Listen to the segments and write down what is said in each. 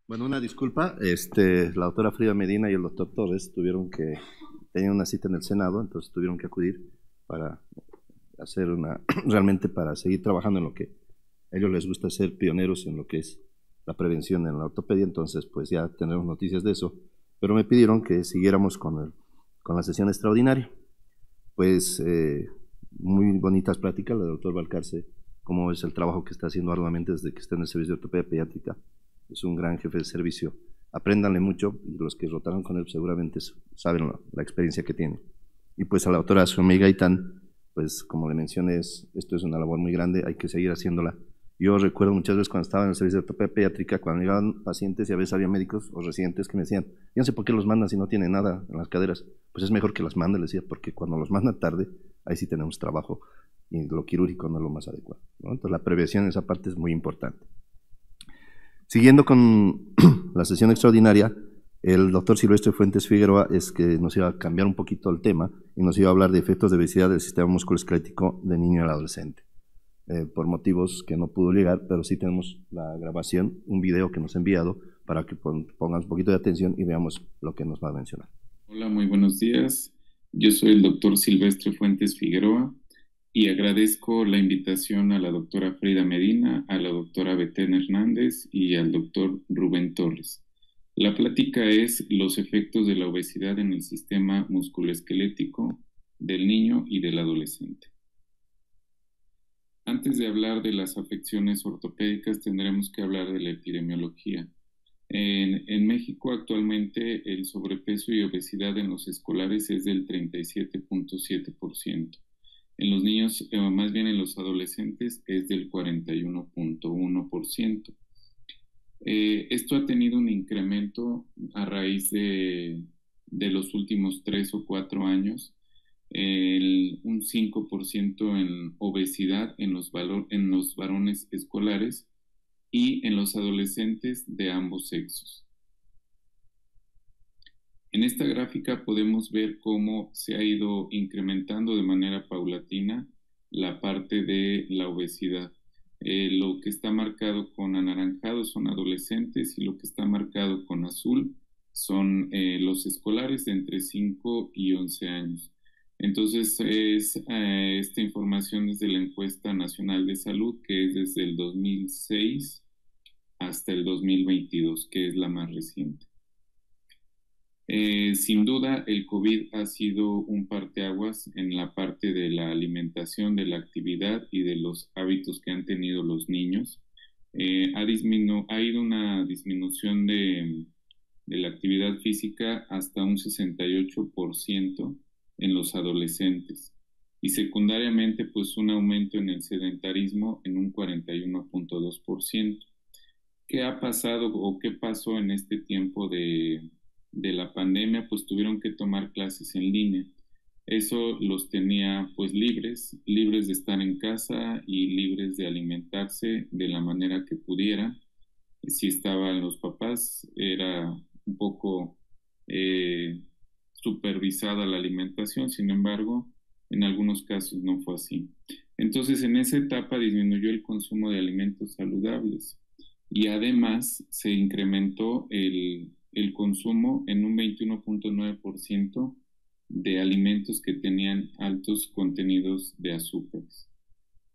Bueno, una disculpa, la doctora Frida Medina y el doctor Torres tenían una cita en el Senado, entonces tuvieron que acudir para hacer realmente para seguir trabajando en lo que a ellos les gusta, ser pioneros en lo que es la prevención en la ortopedia. Entonces pues ya tendremos noticias de eso, pero me pidieron que siguiéramos con la sesión extraordinaria. Pues muy bonitas pláticas, la del doctor Valcarce, cómo es el trabajo que está haciendo arduamente desde que está en el servicio de ortopedia pediátrica. Es un gran jefe de servicio. Apréndanle mucho, y los que rotaron con él seguramente saben la experiencia que tiene. Y pues a la doctora Suomei Gaitán, pues como le mencioné, esto es una labor muy grande, hay que seguir haciéndola. Yo recuerdo muchas veces cuando estaba en el servicio de ortopedia pediátrica, cuando llegaban pacientes y a veces había médicos o residentes que me decían, yo no sé por qué los mandan si no tienen nada en las caderas. Pues es mejor que las mande, les decía, porque cuando los mandan tarde, ahí sí tenemos trabajo y lo quirúrgico no es lo más adecuado, ¿no? Entonces la prevención en esa parte es muy importante. Siguiendo con la sesión extraordinaria, el doctor Silvestre Fuentes Figueroa es que nos iba a cambiar un poquito el tema y nos iba a hablar de efectos de obesidad del sistema musculoesquelético del niño y el adolescente. Por motivos que no pudo llegar, pero sí tenemos la grabación, un video que nos ha enviado para que pongamos un poquito de atención y veamos lo que nos va a mencionar. Hola, muy buenos días. Yo soy el doctor Silvestre Fuentes Figueroa y agradezco la invitación a la doctora Frida Medina, a la doctora Betén Hernández y al doctor Rubén Torres. La plática es los efectos de la obesidad en el sistema musculoesquelético del niño y del adolescente. Antes de hablar de las afecciones ortopédicas, tendremos que hablar de la epidemiología. En México actualmente el sobrepeso y obesidad en los escolares es del 37.7%. En los niños, más bien en los adolescentes, es del 41.1%. Esto ha tenido un incremento a raíz de los últimos 3 o 4 años, un 5% en obesidad en los varones escolares y en los adolescentes de ambos sexos. En esta gráfica podemos ver cómo se ha ido incrementando de manera paulatina la parte de la obesidad. Lo que está marcado con anaranjado son adolescentes y lo que está marcado con azul son los escolares de entre 5 y 11 años. Entonces, esta información es de la Encuesta Nacional de Salud, que es desde el 2006 hasta el 2022, que es la más reciente. Sin duda, el COVID ha sido un parteaguas en la parte de la alimentación, de la actividad y de los hábitos que han tenido los niños. Ha ido una disminución de la actividad física hasta un 68% en los adolescentes y secundariamente pues un aumento en el sedentarismo en un 41.2%. ¿Qué ha pasado o qué pasó en este tiempo de la pandemia? Pues tuvieron que tomar clases en línea. Eso los tenía pues libres de estar en casa y libres de alimentarse de la manera que pudieran. Si estaban los papás, era un poco supervisada la alimentación, sin embargo, en algunos casos no fue así. Entonces, en esa etapa disminuyó el consumo de alimentos saludables y además se incrementó el consumo en un 21.9% de alimentos que tenían altos contenidos de azúcares.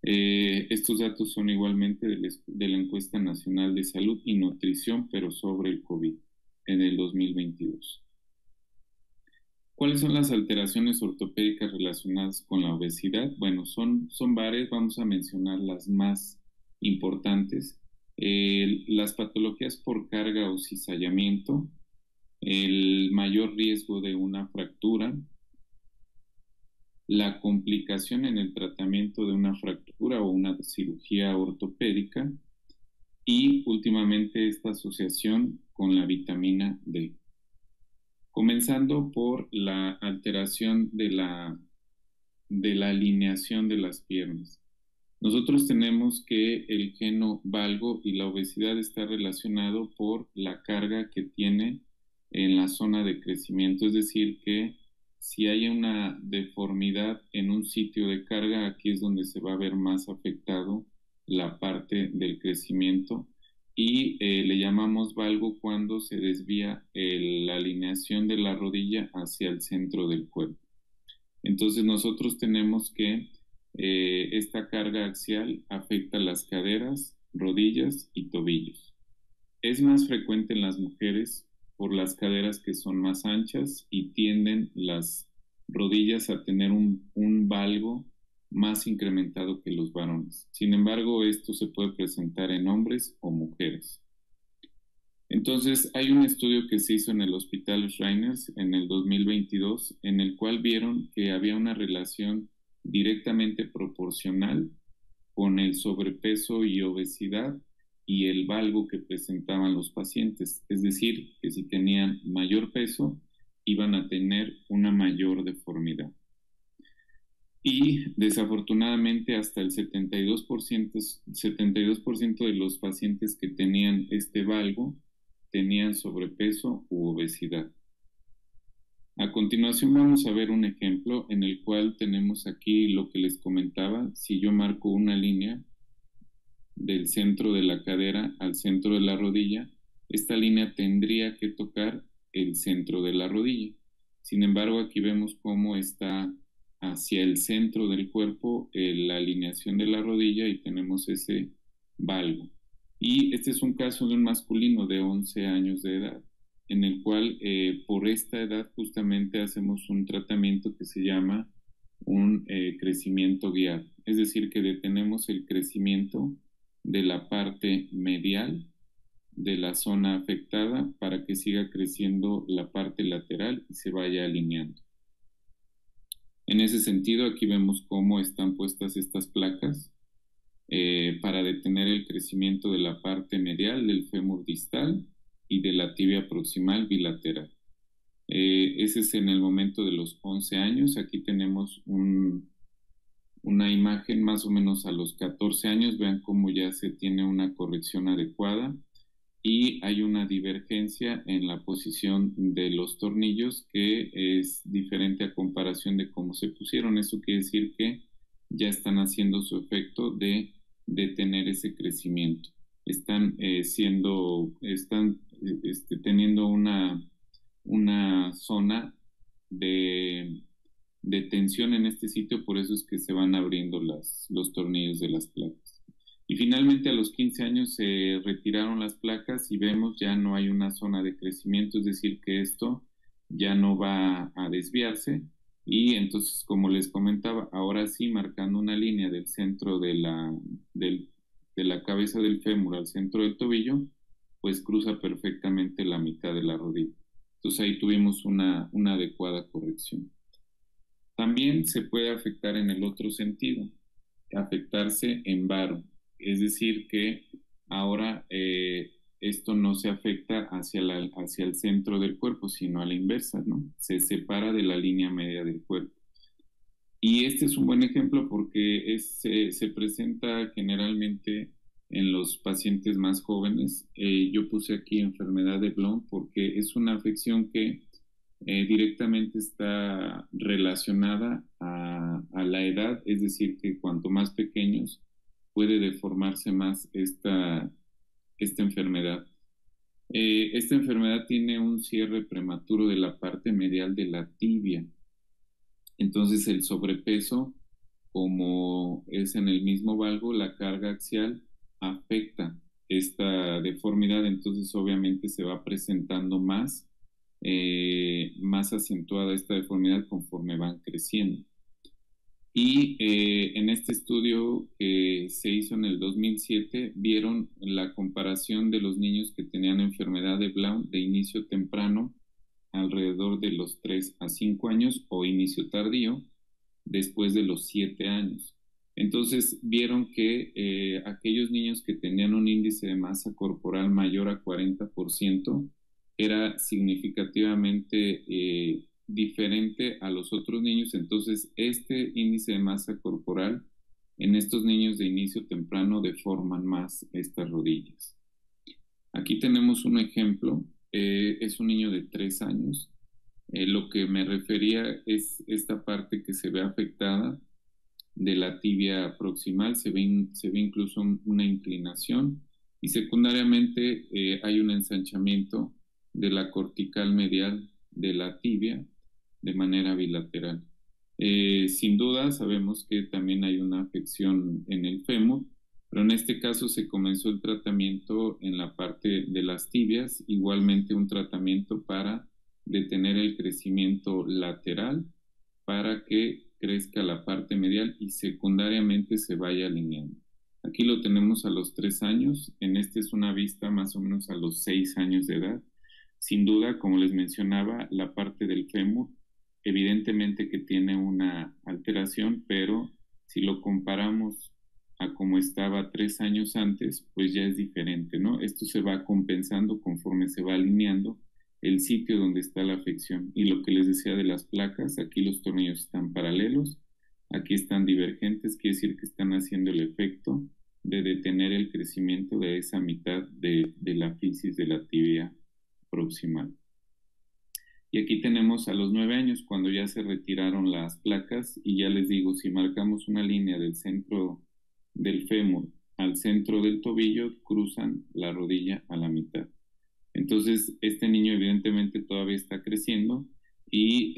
Estos datos son igualmente de la Encuesta Nacional de Salud y Nutrición, pero sobre el COVID en el 2022. ¿Cuáles son las alteraciones ortopédicas relacionadas con la obesidad? Bueno, son varias, vamos a mencionar las más importantes. Las patologías por carga o cizallamiento, el mayor riesgo de una fractura, la complicación en el tratamiento de una fractura o una cirugía ortopédica y últimamente esta asociación con la vitamina D. Comenzando por la alteración de la alineación de las piernas. Nosotros tenemos que el geno valgo y la obesidad está relacionado por la carga que tiene en la zona de crecimiento, es decir, que si hay una deformidad en un sitio de carga, aquí es donde se va a ver más afectado la parte del crecimiento y le llamamos valgo cuando se desvía la alineación de la rodilla hacia el centro del cuerpo. Entonces nosotros tenemos que esta carga axial afecta las caderas, rodillas y tobillos. Es más frecuente en las mujeres por las caderas que son más anchas y tienden las rodillas a tener un valgo más incrementado que los varones. Sin embargo, esto se puede presentar en hombres o mujeres. Entonces, hay un estudio que se hizo en el Hospital Shriners en el 2022, en el cual vieron que había una relación directamente proporcional con el sobrepeso y obesidad y el valgo que presentaban los pacientes. Es decir, que si tenían mayor peso, iban a tener una mayor deformidad. Y desafortunadamente hasta el 72% de los pacientes que tenían este valgo tenían sobrepeso u obesidad. A continuación vamos a ver un ejemplo en el cual tenemos aquí lo que les comentaba. Si yo marco una línea del centro de la cadera al centro de la rodilla, esta línea tendría que tocar el centro de la rodilla. Sin embargo, aquí vemos cómo está hacia el centro del cuerpo la alineación de la rodilla y tenemos ese valgo. Y este es un caso de un masculino de 11 años de edad, en el cual por esta edad justamente hacemos un tratamiento que se llama un crecimiento guiado. Es decir, que detenemos el crecimiento de la parte medial de la zona afectada para que siga creciendo la parte lateral y se vaya alineando. En ese sentido, aquí vemos cómo están puestas estas placas para detener el crecimiento de la parte medial del fémur distal y de la tibia proximal bilateral. Ese es en el momento de los 11 años. Aquí tenemos una imagen más o menos a los 14 años. Vean cómo ya se tiene una corrección adecuada y hay una divergencia en la posición de los tornillos que es diferente a comparación de cómo se pusieron. Eso quiere decir que ya están haciendo su efecto de detener ese crecimiento. Están teniendo una zona de tensión en este sitio, por eso es que se van abriendo los tornillos de las placas. Y finalmente a los 15 años se retiraron las placas y vemos ya no hay una zona de crecimiento, es decir que esto ya no va a desviarse. Y entonces, como les comentaba, ahora sí, marcando una línea del centro de la cabeza del fémur al centro del tobillo, pues cruza perfectamente la mitad de la rodilla. Entonces ahí tuvimos una adecuada corrección. También se puede afectar en el otro sentido, afectarse en varo. Es decir que ahora esto no se afecta hacia el centro del cuerpo, sino a la inversa, ¿no? Se separa de la línea media del cuerpo. Y este es un buen ejemplo porque se presenta generalmente en los pacientes más jóvenes. Yo puse aquí enfermedad de Blount porque es una afección que directamente está relacionada a la edad, es decir, que cuanto más pequeños puede deformarse más esta enfermedad. Esta enfermedad tiene un cierre prematuro de la parte medial de la tibia. Entonces el sobrepeso, como es en el mismo valgo, la carga axial afecta esta deformidad, entonces obviamente se va presentando más acentuada esta deformidad conforme van creciendo. Y en este estudio que se hizo en el 2007, vieron la comparación de los niños que tenían enfermedad de Blount de inicio temprano, alrededor de los 3 a 5 años, o inicio tardío, después de los 7 años. Entonces vieron que aquellos niños que tenían un índice de masa corporal mayor a 40% era significativamente diferente a los otros niños. Entonces este índice de masa corporal en estos niños de inicio temprano deforman más estas rodillas. Aquí tenemos un ejemplo, es un niño de 3 años. Lo que me refería es esta parte que se ve afectada de la tibia proximal, se ve incluso una inclinación Y secundariamente hay un ensanchamiento de la cortical medial de la tibia de manera bilateral. Sin duda sabemos que también hay una afección en el fémur, pero en este caso se comenzó el tratamiento en la parte de las tibias, igualmente un tratamiento para detener el crecimiento lateral para que crezca la parte medial y secundariamente se vaya alineando. Aquí lo tenemos a los 3 años, en este es una vista más o menos a los 6 años de edad. Sin duda, como les mencionaba, la parte del fémur evidentemente que tiene una alteración, pero si lo comparamos a como estaba 3 años antes, pues ya es diferente, ¿no? Esto se va compensando conforme se va alineando el sitio donde está la afección. Y lo que les decía de las placas, aquí los tornillos están paralelos, aquí están divergentes, quiere decir que están haciendo el efecto de detener el crecimiento de esa mitad de la fisis de la tibia proximal. Y aquí tenemos a los 9 años cuando ya se retiraron las placas y ya les digo, si marcamos una línea del centro del fémur al centro del tobillo, cruzan la rodilla a la mitad. Entonces, este niño evidentemente todavía está creciendo y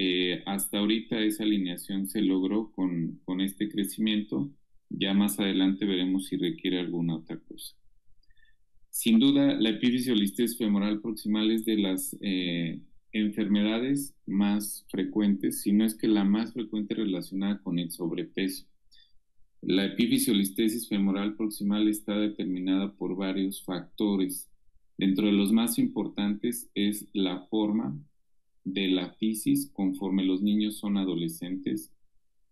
hasta ahorita esa alineación se logró con este crecimiento. Ya más adelante veremos si requiere alguna otra cosa. Sin duda, la epífisis o listesis femoral proximal es de las enfermedades más frecuentes, si no es que la más frecuente relacionada con el sobrepeso. La epífisis o listesis femoral proximal está determinada por varios factores. Dentro de los más importantes es la forma de la fisis conforme los niños son adolescentes.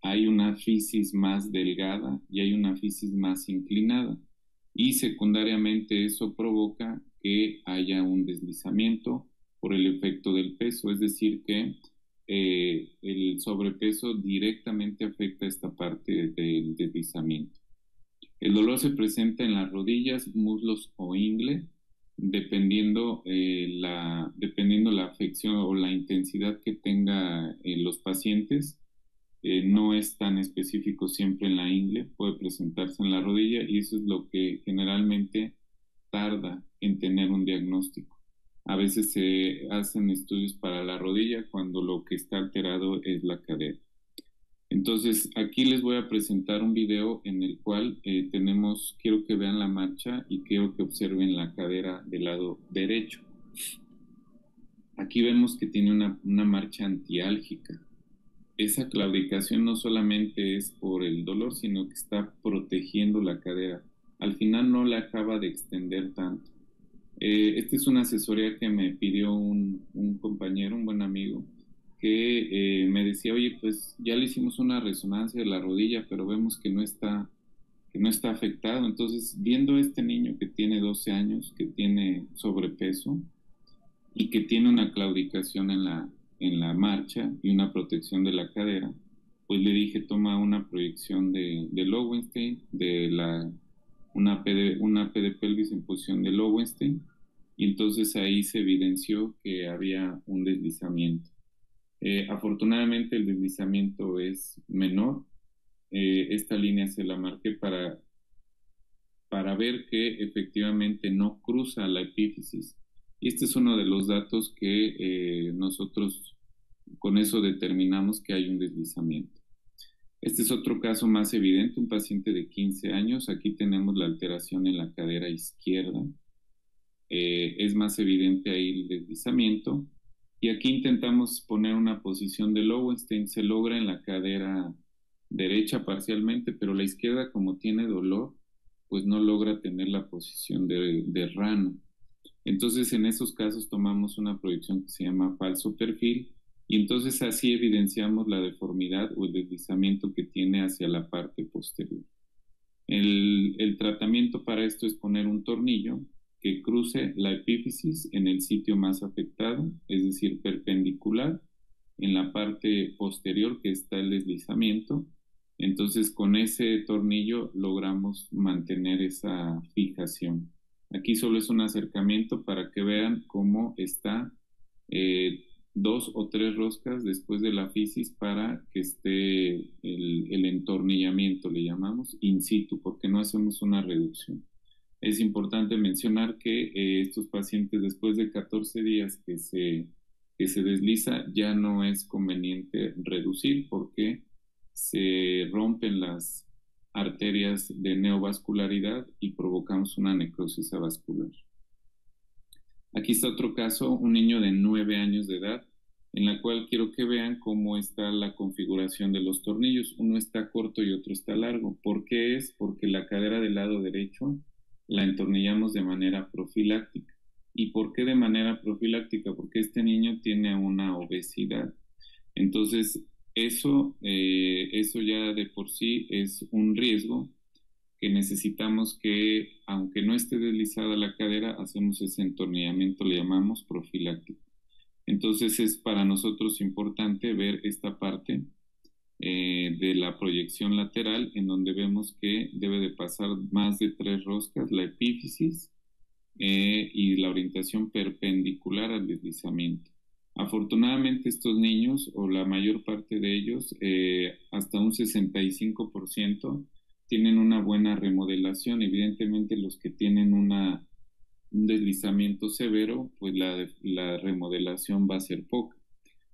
Hay una fisis más delgada y hay una fisis más inclinada. Y secundariamente eso provoca que haya un deslizamiento por el efecto del peso, es decir que el sobrepeso directamente afecta esta parte del deslizamiento. El dolor se presenta en las rodillas, muslos o ingle, dependiendo la afección o la intensidad que tenga los pacientes. No es tan específico siempre en la ingle, puede presentarse en la rodilla y eso es lo que generalmente tarda en tener un diagnóstico. A veces se hacen estudios para la rodilla cuando lo que está alterado es la cadera. Entonces, aquí les voy a presentar un video en el cual quiero que vean la marcha y quiero que observen la cadera del lado derecho. Aquí vemos que tiene una marcha antiálgica. Esa claudicación no solamente es por el dolor, sino que está protegiendo la cadera. Al final no la acaba de extender tanto. Esta es una asesoría que me pidió un compañero, un buen amigo, que me decía, oye, pues ya le hicimos una resonancia de la rodilla, pero vemos que no está afectado. Entonces, viendo a este niño que tiene 12 años, que tiene sobrepeso y que tiene una claudicación en la marcha y una protección de la cadera, pues le dije, toma una proyección de Lowenstein, una P de pelvis en posición de Lowenstein, y entonces ahí se evidenció que había un deslizamiento. Afortunadamente el deslizamiento es menor. Esta línea se la marqué para ver que efectivamente no cruza la epífisis. Y este es uno de los datos que nosotros con eso determinamos que hay un deslizamiento. Este es otro caso más evidente, un paciente de 15 años. Aquí tenemos la alteración en la cadera izquierda. Es más evidente ahí el deslizamiento. Y aquí intentamos poner una posición de Lowenstein. Se logra en la cadera derecha parcialmente, pero la izquierda, como tiene dolor, pues no logra tener la posición de rano. Entonces, en esos casos tomamos una proyección que se llama falso perfil y entonces así evidenciamos la deformidad o el deslizamiento que tiene hacia la parte posterior. El tratamiento para esto es poner un tornillo que cruce la epífisis en el sitio más afectado, es decir, perpendicular en la parte posterior que está el deslizamiento. Entonces, con ese tornillo logramos mantener esa fijación. Aquí solo es un acercamiento para que vean cómo está 2 o 3 roscas después de la fisis para que esté el entornillamiento, le llamamos, in situ, porque no hacemos una reducción. Es importante mencionar que estos pacientes después de 14 días que se desliza ya no es conveniente reducir porque se rompen las arterias de neovascularidad y provocamos una necrosis avascular. Aquí está otro caso, un niño de 9 años de edad, en la cual quiero que vean cómo está la configuración de los tornillos. Uno está corto y otro está largo. ¿Por qué es? Porque la cadera del lado derecho la entornillamos de manera profiláctica. ¿Y por qué de manera profiláctica? Porque este niño tiene una obesidad. Entonces, eso ya de por sí es un riesgo que necesitamos que, aunque no esté deslizada la cadera, hacemos ese entornillamiento, le llamamos profiláctico. Entonces es para nosotros importante ver esta parte de la proyección lateral en donde vemos que debe de pasar más de 3 roscas, la epífisis y la orientación perpendicular al deslizamiento. Afortunadamente estos niños, o la mayor parte de ellos, hasta un 65%, tienen una buena remodelación. Evidentemente los que tienen un deslizamiento severo, pues la remodelación va a ser poca.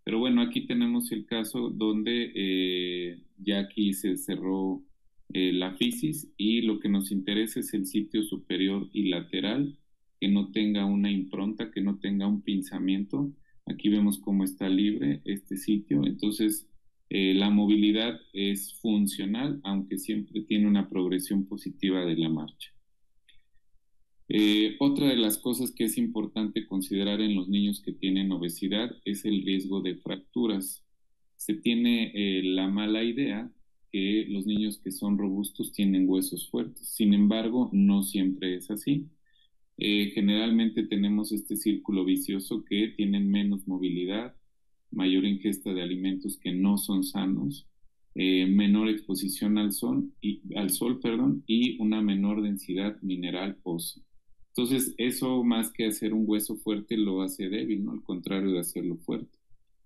Pero bueno, aquí tenemos el caso donde ya aquí se cerró la fisis y lo que nos interesa es el sitio superior y lateral, que no tenga una impronta, que no tenga un pinzamiento. Aquí vemos cómo está libre este sitio. Entonces, la movilidad es funcional, aunque siempre tiene una progresión positiva de la marcha. Otra de las cosas que es importante considerar en los niños que tienen obesidad es el riesgo de fracturas. Se tiene la mala idea que los niños que son robustos tienen huesos fuertes. Sin embargo, no siempre es así. Generalmente tenemos este círculo vicioso que tienen menos movilidad, mayor ingesta de alimentos que no son sanos, menor exposición al sol, y una menor densidad mineral ósea. Entonces, eso más que hacer un hueso fuerte lo hace débil, ¿no? Al contrario de hacerlo fuerte.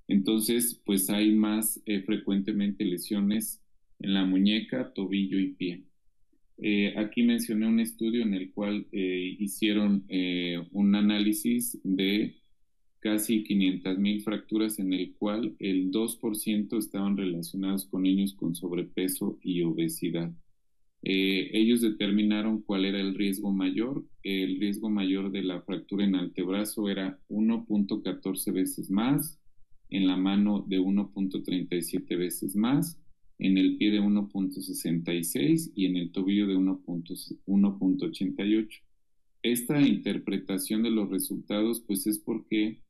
Entonces, pues hay más frecuentemente lesiones en la muñeca, tobillo y pie. Aquí mencioné un estudio en el cual hicieron un análisis de casi 500,000 fracturas en el cual el 2% estaban relacionados con niños con sobrepeso y obesidad. Ellos determinaron cuál era el riesgo mayor. El riesgo mayor de la fractura en antebrazo era 1.14 veces más, en la mano de 1.37 veces más, en el pie de 1.66 y en el tobillo de 1.88. Esta interpretación de los resultados pues es porque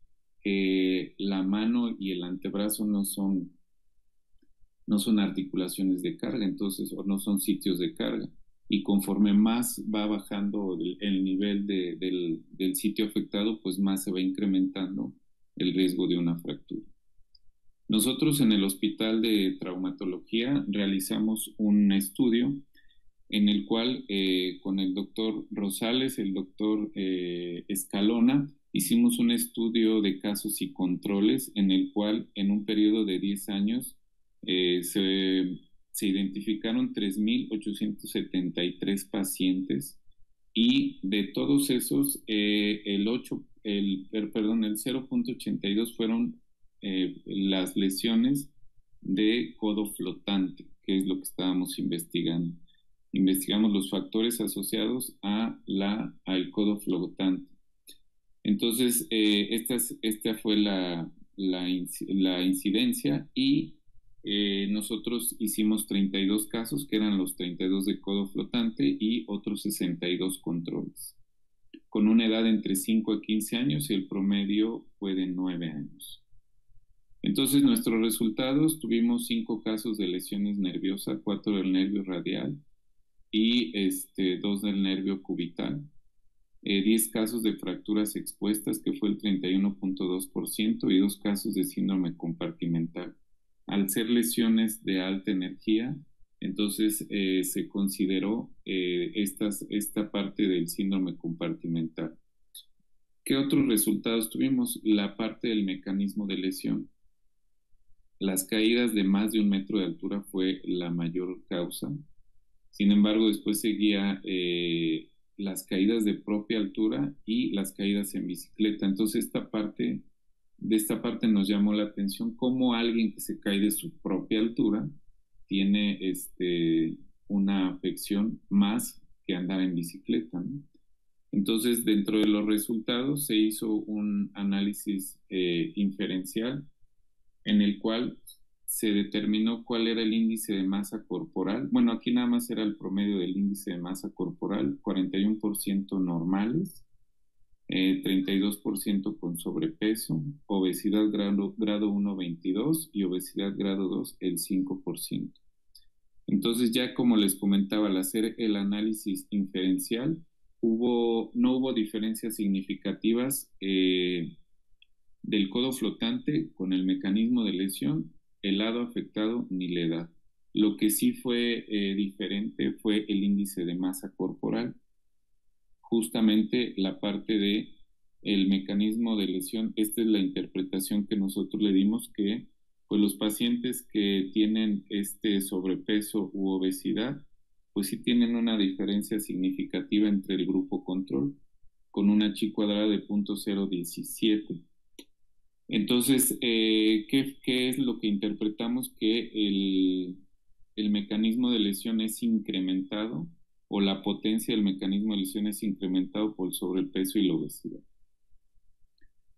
la mano y el antebrazo no son articulaciones de carga, entonces, o no son sitios de carga. Y conforme más va bajando el nivel del sitio afectado, pues más se va incrementando el riesgo de una fractura. Nosotros en el Hospital de Traumatología realizamos un estudio en el cual con el doctor Rosales, el doctor Escalona, hicimos un estudio de casos y controles en el cual en un periodo de 10 años se identificaron 3,873 pacientes y de todos esos el 0.82 fueron las lesiones de codo flotante, que es lo que estábamos investigando. Investigamos los factores asociados al codo flotante. Entonces, esta fue la incidencia y nosotros hicimos 32 casos, que eran los 32 de codo flotante y otros 62 controles, con una edad entre 5 a 15 años y el promedio fue de 9 años. Entonces, nuestros resultados, tuvimos 5 casos de lesiones nerviosas, 4 del nervio radial y 2 del nervio cubital. 10 casos de fracturas expuestas, que fue el 31.2%, y 2 casos de síndrome compartimental. Al ser lesiones de alta energía, entonces se consideró esta parte del síndrome compartimental. ¿Qué otros resultados tuvimos? La parte del mecanismo de lesión. Las caídas de más de 1 metro de altura fue la mayor causa. Sin embargo, después seguía las caídas de propia altura y las caídas en bicicleta. Entonces de esta parte nos llamó la atención cómo alguien que se cae de su propia altura tiene una afección más que andar en bicicleta, ¿no? Entonces, dentro de los resultados se hizo un análisis inferencial en el cual se determinó cuál era el índice de masa corporal. Bueno, aquí nada más era el promedio del índice de masa corporal, 41% normales, 32% con sobrepeso, obesidad grado 1, 22 y obesidad grado 2, el 5%. Entonces, ya como les comentaba, al hacer el análisis inferencial, no hubo diferencias significativas del codo flotante con el mecanismo de lesión, el lado afectado ni la edad. Lo que sí fue diferente fue el índice de masa corporal, justamente la parte de el mecanismo de lesión. Esta es la interpretación que nosotros le dimos, que pues los pacientes que tienen sobrepeso u obesidad, pues sí tienen una diferencia significativa entre el grupo control, con una chi cuadrada de 0.017. Entonces, ¿qué es lo que interpretamos? Que el mecanismo de lesión es incrementado, o la potencia del mecanismo de lesión es incrementado por el sobrepeso y la obesidad.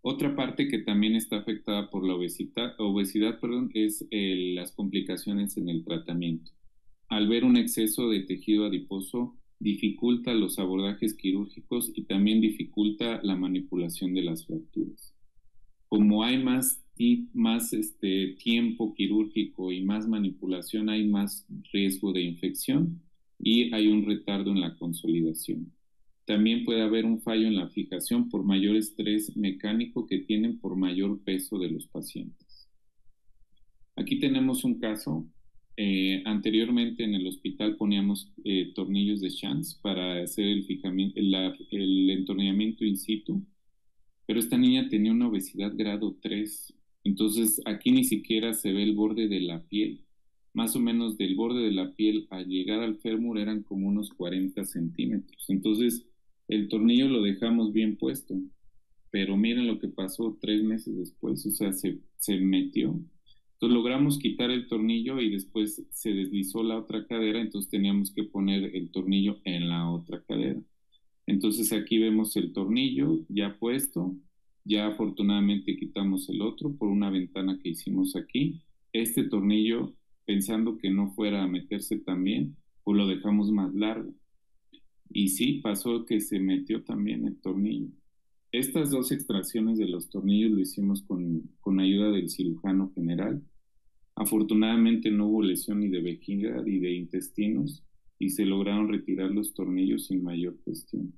Otra parte que también está afectada por la obesidad, es las complicaciones en el tratamiento. Al ver un exceso de tejido adiposo, dificulta los abordajes quirúrgicos y también dificulta la manipulación de las fracturas. Como hay más tiempo quirúrgico y más manipulación, hay más riesgo de infección y hay un retardo en la consolidación. También puede haber un fallo en la fijación por mayor estrés mecánico que tienen por mayor peso de los pacientes. Aquí tenemos un caso. Anteriormente en el hospital poníamos tornillos de Schanz para hacer el entornillamiento in situ, pero esta niña tenía una obesidad grado 3, entonces aquí ni siquiera se ve el borde de la piel. Más o menos del borde de la piel a llegar al fémur eran como unos 40 centímetros. Entonces el tornillo lo dejamos bien puesto, pero miren lo que pasó 3 meses después, o sea, se metió. Entonces logramos quitar el tornillo y después se deslizó la otra cadera, entonces teníamos que poner el tornillo en la otra cadera. Entonces aquí vemos el tornillo ya puesto, ya afortunadamente quitamos el otro por una ventana que hicimos aquí. Este tornillo, pensando que no fuera a meterse también, pues lo dejamos más largo. Y sí, pasó que se metió también el tornillo. Estas 2 extracciones de los tornillos lo hicimos con ayuda del cirujano general. Afortunadamente no hubo lesión ni de vejiga ni de intestinos y se lograron retirar los tornillos sin mayor cuestión.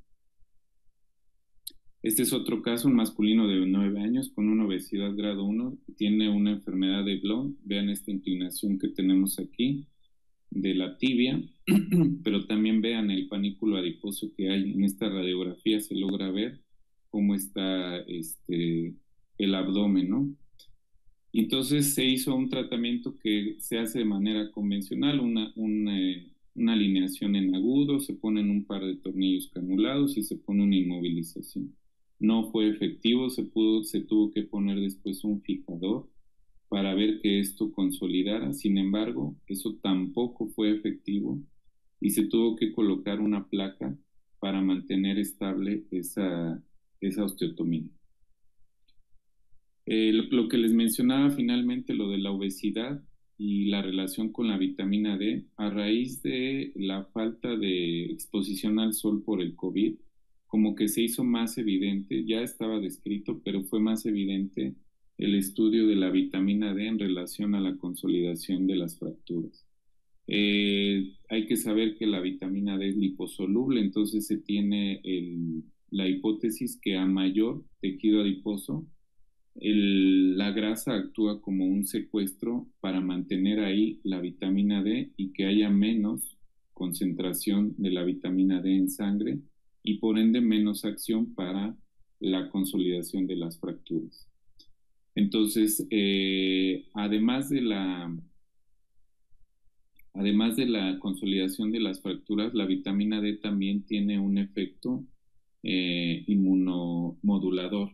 Este es otro caso, un masculino de 9 años con una obesidad grado 1, tiene una enfermedad de Blount. Vean esta inclinación que tenemos aquí de la tibia, pero también vean el panículo adiposo que hay. En esta radiografía se logra ver cómo está el abdomen, ¿no? Entonces se hizo un tratamiento que se hace de manera convencional, una alineación en agudo, se ponen un par de tornillos canulados y se pone una inmovilización. No fue efectivo, se tuvo que poner después un fijador para ver que esto consolidara. Sin embargo, eso tampoco fue efectivo y se tuvo que colocar una placa para mantener estable esa osteotomía. Lo que les mencionaba finalmente, lo de la obesidad y la relación con la vitamina D, a raíz de la falta de exposición al sol por el COVID, como que se hizo más evidente, ya estaba descrito, pero fue más evidente el estudio de la vitamina D en relación a la consolidación de las fracturas. Hay que saber que la vitamina D es liposoluble, entonces se tiene la hipótesis que a mayor tejido adiposo, la grasa actúa como un secuestro para mantener ahí la vitamina D y que haya menos concentración de la vitamina D en sangre y por ende menos acción para la consolidación de las fracturas. Entonces, además de además de la consolidación de las fracturas, la vitamina D también tiene un efecto inmunomodulador.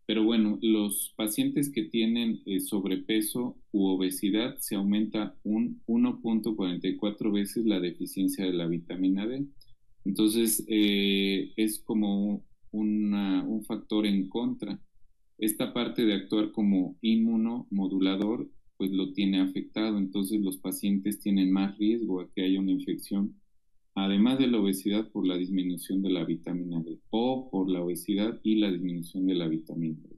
Pero bueno, los pacientes que tienen sobrepeso u obesidad se aumenta un 1.44 veces la deficiencia de la vitamina D. Entonces, es como un factor en contra. Esta parte de actuar como inmunomodulador, pues lo tiene afectado. Entonces, los pacientes tienen más riesgo a que haya una infección, además de la obesidad, por la disminución de la vitamina D o por la obesidad y la disminución de la vitamina D.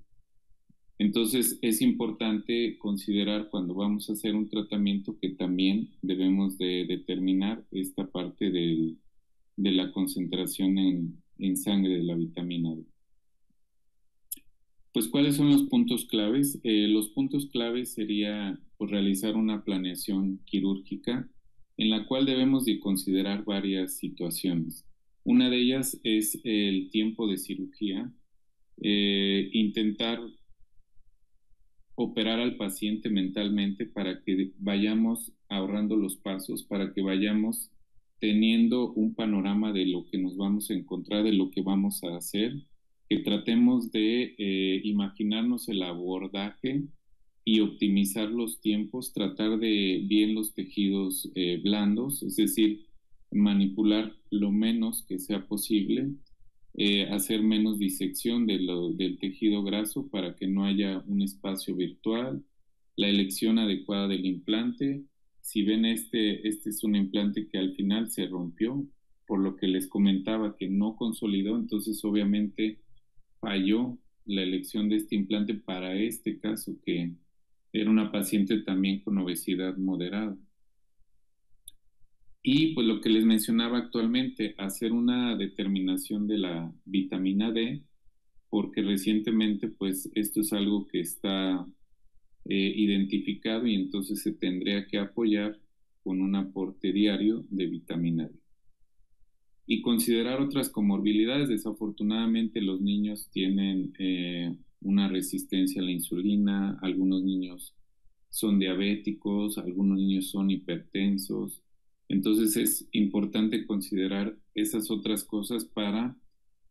Entonces, es importante considerar cuando vamos a hacer un tratamiento que también debemos de determinar esta parte de la concentración en sangre de la vitamina D. Pues, ¿cuáles son los puntos claves? Los puntos claves sería pues, realizar una planeación quirúrgica en la cual debemos de considerar varias situaciones. Una de ellas es el tiempo de cirugía, intentar operar al paciente mentalmente para que vayamos ahorrando los pasos, para que vayamos teniendo un panorama de lo que nos vamos a encontrar, de lo que vamos a hacer, que tratemos de imaginarnos el abordaje y optimizar los tiempos, tratar de bien los tejidos blandos, es decir, manipular lo menos que sea posible, hacer menos disección del tejido graso para que no haya un espacio virtual, la elección adecuada del implante. Si ven, este es un implante que al final se rompió, por lo que les comentaba que no consolidó, entonces obviamente falló la elección de este implante para este caso, que era una paciente también con obesidad moderada. Y pues lo que les mencionaba actualmente, hacer una determinación de la vitamina D, porque recientemente pues esto es algo que está identificado y entonces se tendría que apoyar con un aporte diario de vitamina D. Y considerar otras comorbilidades. Desafortunadamente los niños tienen una resistencia a la insulina, algunos niños son diabéticos, algunos niños son hipertensos. Entonces es importante considerar esas otras cosas para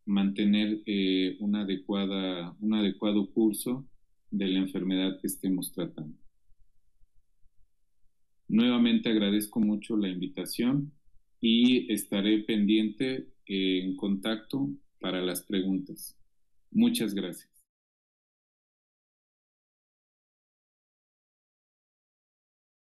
mantener un adecuado curso de la enfermedad que estemos tratando. Nuevamente agradezco mucho la invitación y estaré pendiente en contacto para las preguntas. Muchas gracias.